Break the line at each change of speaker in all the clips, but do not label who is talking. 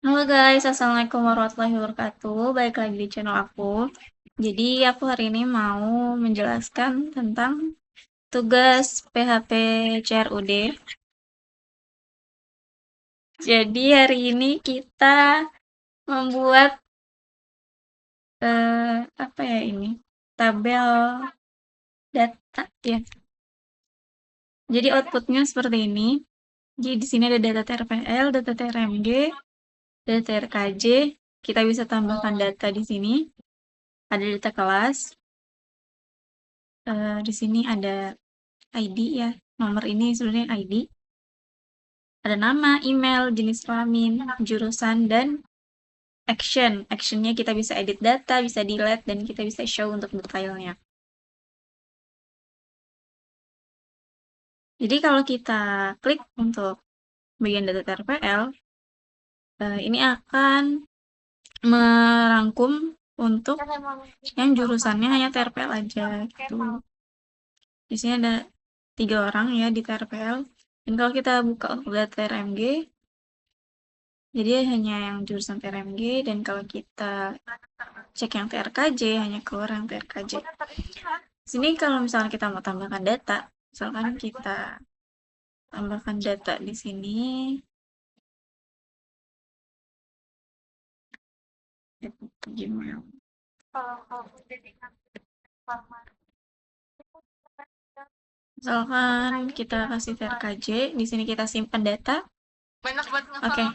Halo guys, assalamualaikum warahmatullahi wabarakatuh. Balik lagi di channel aku. Jadi aku hari ini mau menjelaskan tentang tugas PHP CRUD. Jadi hari ini kita membuat apa ya ini? Tabel data ya. Jadi outputnya seperti ini. Jadi di sini ada data TRPL, data TRMG, data TRKJ. Kita bisa tambahkan data di sini. Ada data kelas. Di sini ada ID ya, nomor ini sebenarnya ID. Ada nama, email, jenis kelamin, jurusan, dan action. Actionnya kita bisa edit data, bisa delete, dan kita bisa show untuk detailnya. Jadi kalau kita klik untuk bagian data TRPL, ini akan merangkum untuk yang jurusannya hanya TRPL aja gitu. Di sini ada 3 orang ya di TRPL. Dan kalau kita buka untuk data TRMG, jadi hanya yang jurusan TRMG, dan kalau kita cek yang TRKJ hanya keluar yang TRKJ. Sini kalau misalnya kita mau tambahkan data, misalkan kita tambahkan data di sini, Gmail. Misalkan kita kasih TRKJ, di sini kita simpan data. Oke,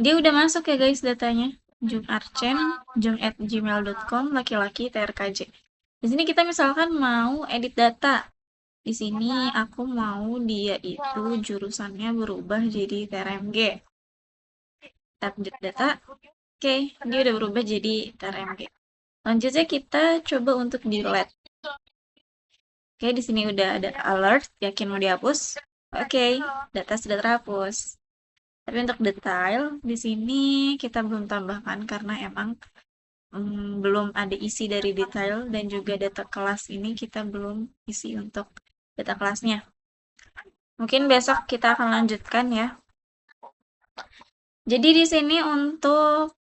dia udah masuk ya guys datanya. Jungarchen, jung@gmail.com, laki-laki TRKJ. Di sini kita misalkan mau edit data. Di sini aku mau dia itu jurusannya berubah jadi TRMG. Update data. Oke, dia udah berubah jadi TRMG. Lanjutnya kita coba untuk delete. Oke, di sini udah ada alert, yakin mau dihapus. Oke, data sudah terhapus. Tapi untuk detail di sini kita belum tambahkan karena emang belum ada isi dari detail, dan juga data kelas ini kita belum isi untuk data kelasnya. Mungkin besok kita akan lanjutkan ya. Jadi di sini untuk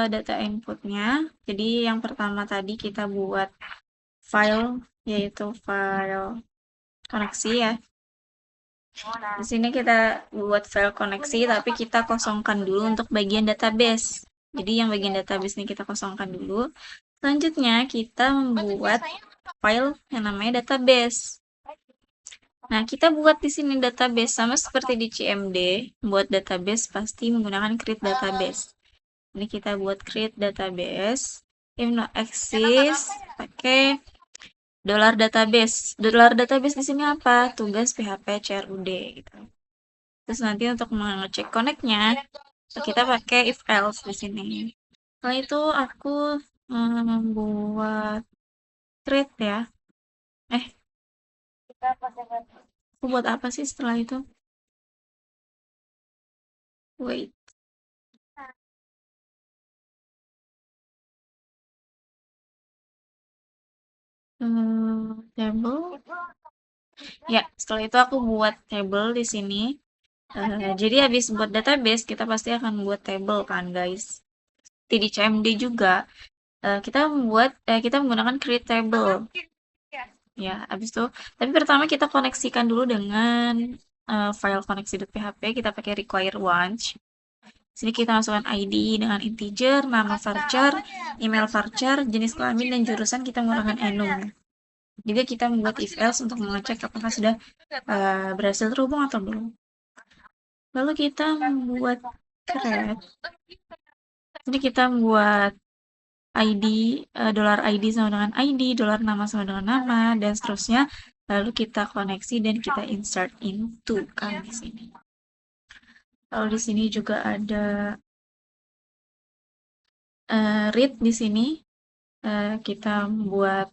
data inputnya, jadi yang pertama tadi kita buat file, yaitu file koneksi ya. Di sini kita buat file koneksi, tapi kita kosongkan dulu untuk bagian database. Jadi yang bagian database ini kita kosongkan dulu. Selanjutnya kita membuat file yang namanya database. Nah, kita buat di sini database sama seperti di CMD. Buat database pasti menggunakan create database. Ini kita buat create database. If no exist, pakai $database. $database di sini apa? Tugas PHP CRUD gitu. Terus nanti untuk mengecek connect-nya, kita pakai if else di sini. Setelah itu aku membuat thread ya. Aku buat apa sih setelah itu? Wait. Table. Ya, setelah itu aku buat table di sini. Jadi habis buat database, kita pasti akan buat table kan, guys. Di CMD juga kita menggunakan create table. Ya, habis itu. Tapi pertama kita koneksikan dulu dengan file koneksi.php. Kita pakai require once. Sini kita masukkan ID dengan integer, nama varchar, email varchar, jenis kelamin, dan jurusan kita menggunakan enum. Juga kita membuat if else untuk mengecek apakah sudah berhasil terhubung atau belum. Lalu kita membuat create. Jadi kita membuat ID, $ID sama dengan ID, $nama sama dengan nama, dan seterusnya. Lalu kita koneksi dan kita insert into kan di sini. Lalu di sini juga ada read di sini. Kita buat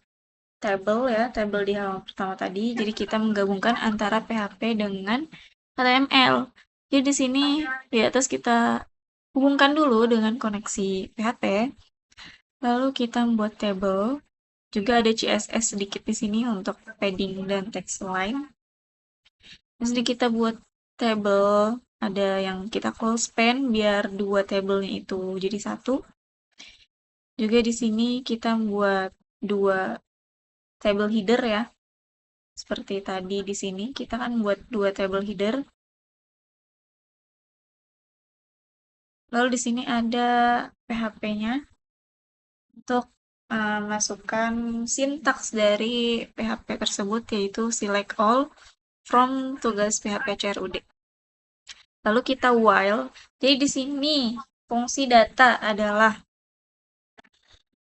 table ya, table di halaman pertama tadi. Jadi kita menggabungkan antara PHP dengan HTML. Jadi di sini di atas kita hubungkan dulu dengan koneksi PHP. Lalu kita membuat table. Juga ada CSS sedikit di sini untuk padding dan text line. Di sini kita buat table ada yang kita call span biar dua tabelnya itu jadi satu. Juga di sini kita buat dua table header ya. Seperti tadi di sini kita kan buat dua table header. Lalu di sini ada PHP-nya untuk masukkan sintaks dari PHP tersebut yaitu select all from tugas PHP CRUD. Lalu kita while. Jadi di sini fungsi data adalah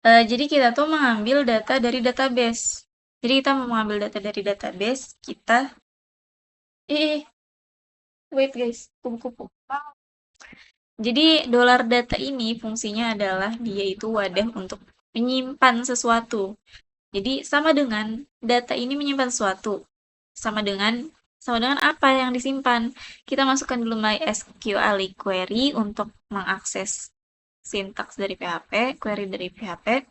jadi kita tuh mengambil data dari database. Jadi kita mau mengambil data dari database, kita wait guys, kupu-kupu. Jadi dolar data ini fungsinya adalah dia itu wadah untuk menyimpan sesuatu. Jadi sama dengan data ini menyimpan sesuatu. Sama dengan apa yang disimpan. Kita masukkan dulu MySQL query untuk mengakses sintaks dari PHP, query dari PHP.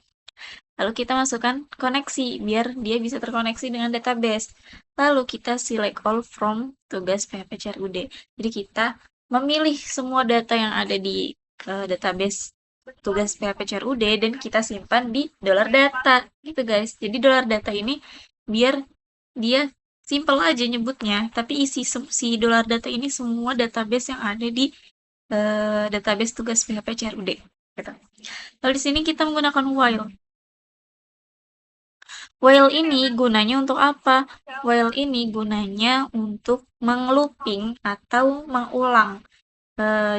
Lalu kita masukkan koneksi biar dia bisa terkoneksi dengan database. Lalu kita select all from tugas PHP CRUD. Jadi kita memilih semua data yang ada di database tugas PHP CRUD dan kita simpan di dolar data gitu guys. Jadi dolar data ini biar dia simple aja nyebutnya, tapi isi si dolar data ini semua database yang ada di database tugas PHP CRUD gitu. Lalu di sini kita menggunakan while. While ini gunanya untuk apa? While ini gunanya untuk menglooping atau mengulang.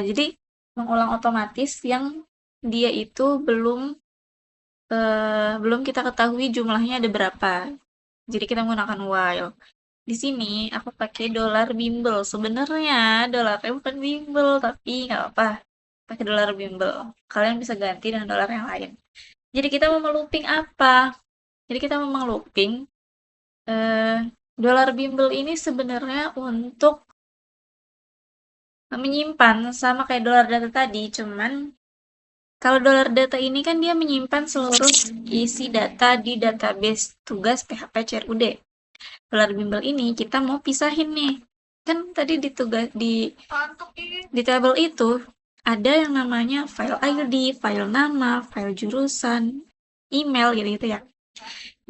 Jadi mengulang otomatis yang dia itu belum kita ketahui jumlahnya ada berapa. Jadi kita menggunakan while. Di sini aku pakai dolar bimbel. Sebenarnya dolarnya bukan bimbel, tapi nggak apa. Pakai dolar bimbel. Kalian bisa ganti dengan dolar yang lain. Jadi kita mau melooping apa? Jadi kita mau melooping dolar bimbel ini sebenarnya untuk menyimpan sama kayak dolar data tadi, cuman kalau dolar data ini kan dia menyimpan seluruh isi data di database tugas PHP CRUD. Dolar bimbel ini kita mau pisahin nih. Kan tadi di tugas di tabel itu ada yang namanya file ID, file nama, file jurusan, email gitu-gitu ya.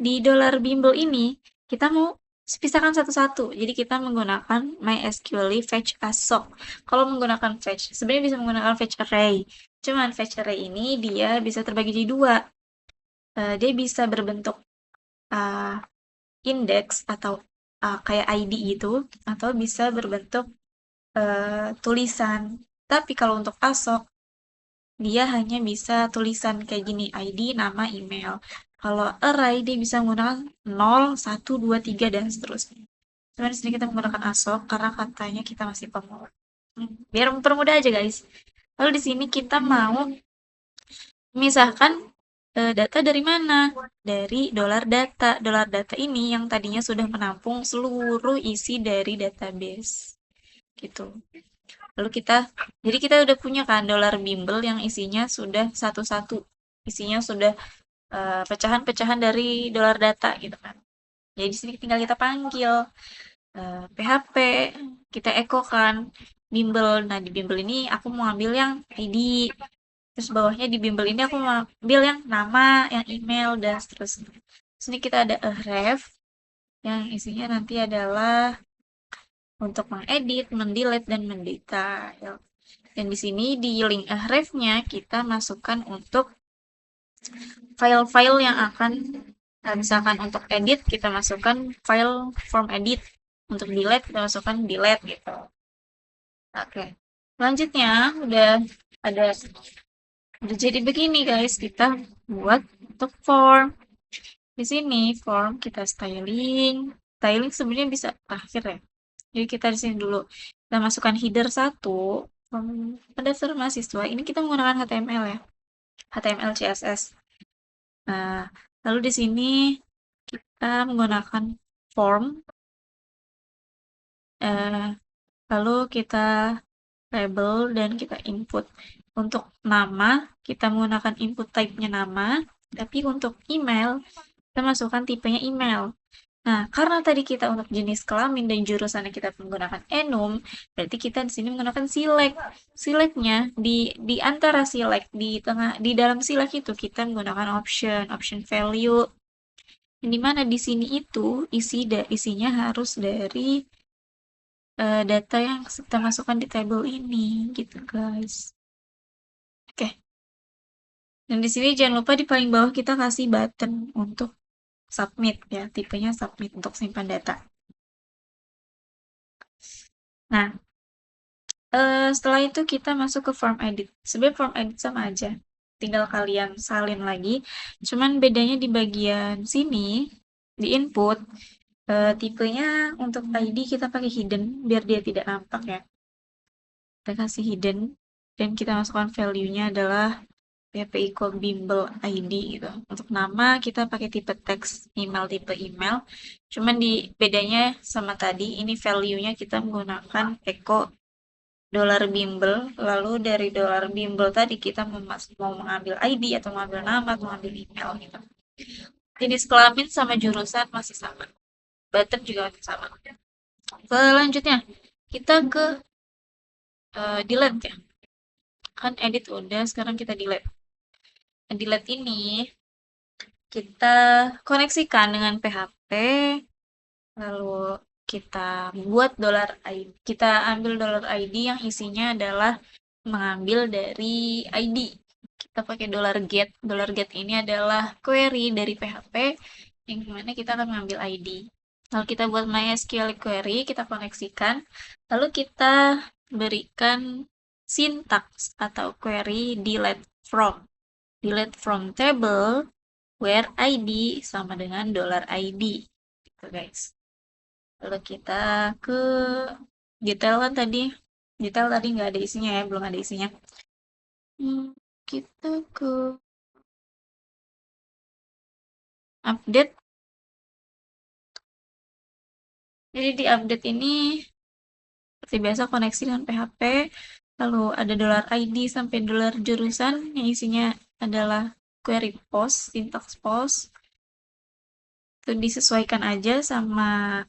Di dolar bimbel ini kita mau pisahkan satu-satu. Jadi kita menggunakan MySQL fetch assoc. Kalau menggunakan fetch, sebenarnya bisa menggunakan fetch array. Cuman fetch array ini dia bisa terbagi jadi dua. Dia bisa berbentuk index atau kayak ID gitu, atau bisa berbentuk tulisan. Tapi kalau untuk assoc, dia hanya bisa tulisan kayak gini, ID, nama, email. Kalau array, dia bisa menggunakan 0, 1, 2, 3, dan seterusnya. Cuman di sini kita menggunakan ASOC karena katanya kita masih pemula. Biar mempermudah aja guys. Lalu di sini kita mau memisahkan data dari mana? Dari dolar data. Dolar data ini yang tadinya sudah menampung seluruh isi dari database. Gitu. Lalu jadi kita udah punya kan dolar bimbel yang isinya sudah satu-satu. Isinya sudah pecahan-pecahan dari dolar data gitu kan. Jadi di sini tinggal kita panggil PHP, kita ekokan bimbel. Nah, di bimbel ini aku mau ambil yang ID. Terus bawahnya di bimbel ini aku mau ambil yang nama, yang email, dan seterusnya. Di sini kita ada href yang isinya nanti adalah untuk mengedit, mendelete, dan mendetail. Dan di sini di link href-nya kita masukkan untuk file-file yang akan misalkan untuk edit kita masukkan file form edit, untuk delete kita masukkan delete gitu. Oke, selanjutnya udah jadi begini guys, kita buat untuk form. Di sini form kita styling sebenarnya bisa akhir ya. Jadi kita di sini dulu kita masukkan header 1 pendaftar mahasiswa. Ini kita menggunakan HTML ya, HTML CSS. Nah, lalu di sini kita menggunakan form, lalu kita label dan kita input. Untuk nama, kita menggunakan input type-nya nama, tapi untuk email, kita masukkan tipenya email. Nah, karena tadi kita untuk jenis kelamin dan jurusannya kita menggunakan enum, berarti kita di sini menggunakan select. Selectnya di antara select di tengah di dalam select itu kita menggunakan option value. Yang dimana di sini itu isinya harus dari data yang kita masukkan di table ini, gitu guys. Oke. Dan di sini jangan lupa di paling bawah kita kasih button untuk submit ya, tipenya submit untuk simpan data. Nah, setelah itu kita masuk ke form edit. Sebenarnya form edit sama aja, tinggal kalian salin lagi. Cuman bedanya di bagian sini, di input, tipenya untuk ID kita pakai hidden biar dia tidak nampak ya. Kita kasih hidden dan kita masukkan value-nya adalah pp equal bimbel ID gitu. Untuk nama kita pakai tipe teks, email tipe email. Cuman di bedanya sama tadi, ini value-nya kita menggunakan echo dolar bimbel, lalu dari dolar bimbel tadi kita mau mengambil ID atau mengambil nama atau mengambil email gitu. Jenis kelamin sama jurusan masih sama, button juga masih sama. Selanjutnya kita ke delete ya, kan edit udah, sekarang kita delete. Delete ini kita koneksikan dengan PHP, lalu kita buat dolar ID, kita ambil dolar ID yang isinya adalah mengambil dari ID. Kita pakai $get. $get ini adalah query dari PHP yang dimana kita akan mengambil ID. Lalu kita buat MySQL query, kita koneksikan, lalu kita berikan syntax atau query delete from. Delete from table where ID sama dengan $ID. Gitu guys. Lalu kita ke detail kan tadi. Detail tadi nggak ada isinya ya, belum ada isinya. Kita ke update. Jadi di update ini seperti biasa koneksi dengan PHP, lalu ada $ID sampai $jurusan yang isinya adalah query post, syntax post. Itu disesuaikan aja sama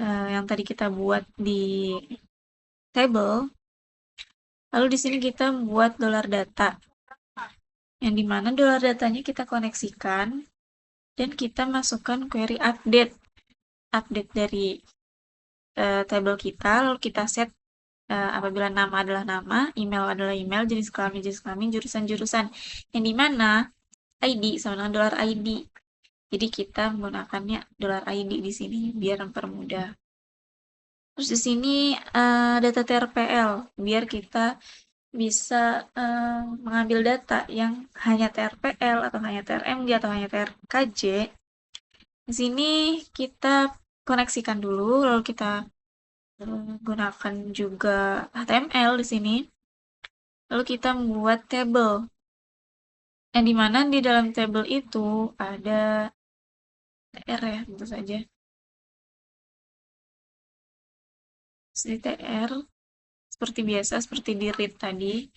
yang tadi kita buat di table. Lalu di sini kita buat $data. Yang dimana $datanya kita koneksikan dan kita masukkan query update. Update dari table kita, lalu kita set apabila nama adalah nama, email adalah email, jenis kelamin, jurusan. Yang dimana ID sama dengan $ID. Jadi kita menggunakannya $ID di sini biar mempermudah. Terus di sini data TRPL biar kita bisa mengambil data yang hanya TRPL atau hanya TRMG atau hanya TRKJ. Di sini kita koneksikan dulu, lalu kita gunakan juga HTML di sini. Lalu kita membuat table. Yang dimana di dalam table itu ada TR ya, tentu saja. Di TR, seperti biasa, seperti di read tadi.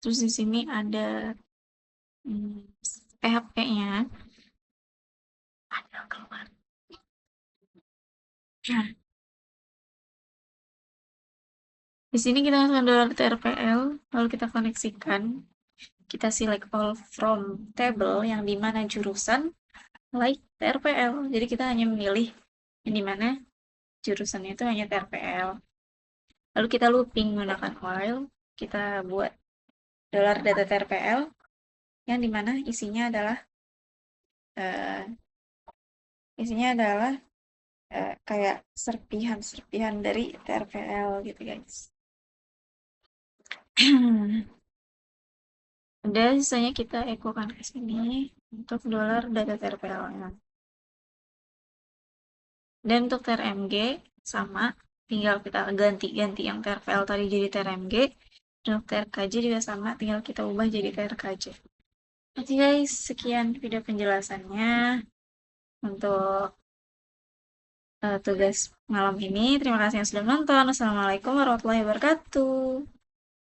Terus di sini ada PHP-nya. Ada keluar. Nah, di sini kita masukkan $TRPL, lalu kita koneksikan. Kita select all from table yang dimana jurusan like TRPL. Jadi kita hanya memilih yang dimana jurusannya itu hanya TRPL. Lalu kita looping menggunakan while. Kita buat $data TRPL yang dimana isinya adalah kayak serpihan dari TRPL gitu guys. Udah, sisanya kita ekokan ke sini untuk $data TRPL-nya. Dan untuk TRMG sama, tinggal kita ganti yang TRPL tadi jadi TRMG. Dan untuk TRKJ juga sama, tinggal kita ubah jadi TRKJ. Oke guys, sekian video penjelasannya. untuk tugas malam ini. Terima kasih yang sudah menonton. Assalamualaikum warahmatullahi wabarakatuh.